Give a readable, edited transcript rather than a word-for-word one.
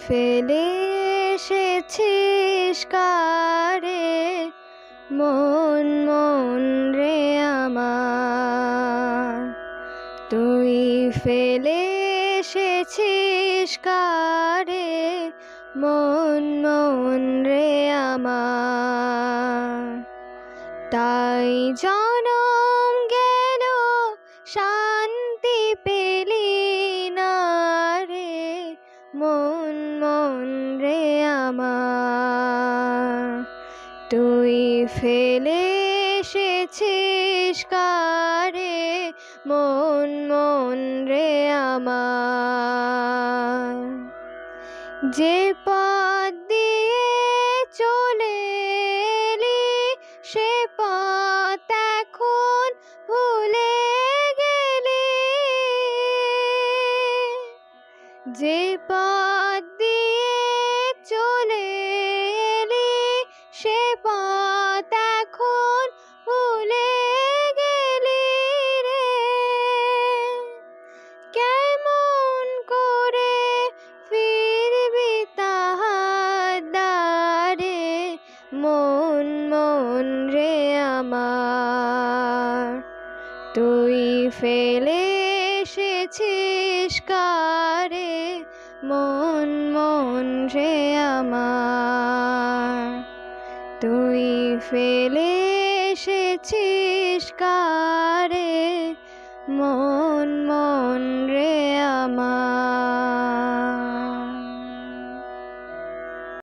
ফেলে এসেছিস কারে মন মন রে আমার, তুই ফেলে এসেছিস কারে মন মন রে আমার। তাই জনম গেল শান্তি পেলি না রে মন মন রে আমার, তুই ফেলে এসেছিস কারে মন মন রে আমার। যে পথ দিয়ে চলে এলি সে পথ এখন ভুলে গেলি, যে পথ দিয়ে চলে এলি সে পথ এখন ভুলে গেলি রে। কেমন করে ফিরবি তাহার দ্বারে মন মন রে আমার, তুই ফেলে এসেছিস কারে মন মন রে আমার, তুই ফেলে এসেছিস কারে মন মন রে আমার।